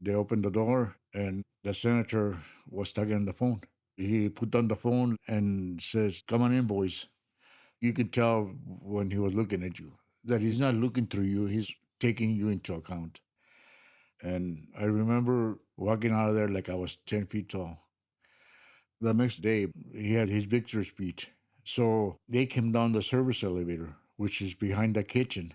They opened the door, and the senator was talking on the phone. He put down the phone and says, "Come on in, boys." You could tell when he was looking at you that he's not looking through you, he's taking you into account. And I remember walking out of there like I was 10 feet tall. The next day, he had his victory speech. So they came down the service elevator, which is behind the kitchen.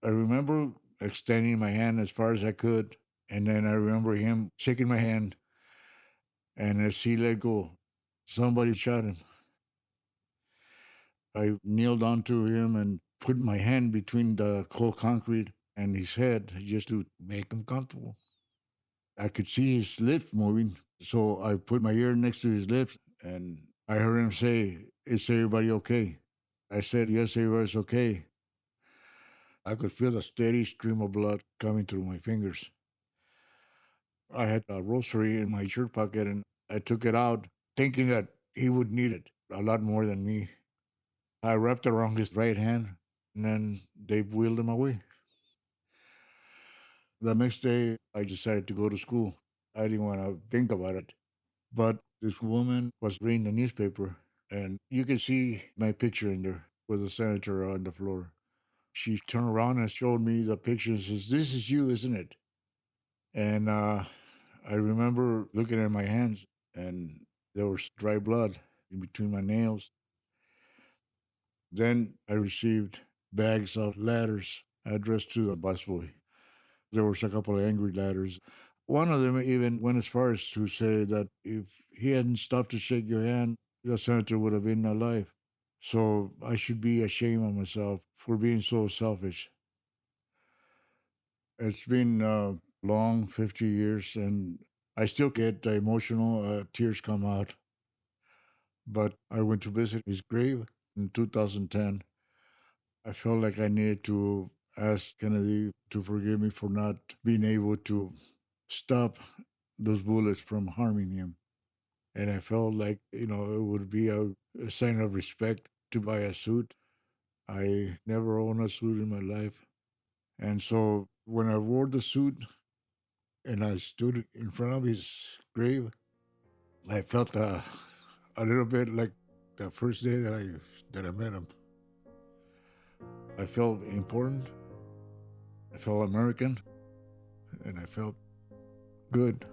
I remember extending my hand as far as I could. And then I remember him shaking my hand. And as he let go, somebody shot him. I kneeled onto him and put my hand between the cold concrete and his head just to make him comfortable. I could see his lips moving, so I put my ear next to his lips and I heard him say, "Is everybody okay?" I said, "Yes, everybody's okay." I could feel a steady stream of blood coming through my fingers. I had a rosary in my shirt pocket and I took it out, thinking that he would need it a lot more than me. I wrapped it around his right hand and then they wheeled him away. The next day, I decided to go to school. I didn't want to think about it. But this woman was reading the newspaper, and you can see my picture in there with the senator on the floor. She turned around and showed me the picture and says, "This is you, isn't it?" And I remember looking at my hands, and there was dry blood in between my nails. Then I received bags of letters addressed to the busboy. There was a couple of angry letters. One of them even went as far as to say that if he hadn't stopped to shake your hand, the senator would have been alive. So I should be ashamed of myself for being so selfish. It's been long 50 years, and I still get emotional. Tears come out. But I went to visit his grave in 2010. I felt like I needed to ask Kennedy to forgive me for not being able to stop those bullets from harming him. And I felt like, it would be a sign of respect to buy a suit. I never owned a suit in my life. And so when I wore the suit and I stood in front of his grave, I felt a little bit like the first day that I met him. I felt important. I felt American, and I felt good.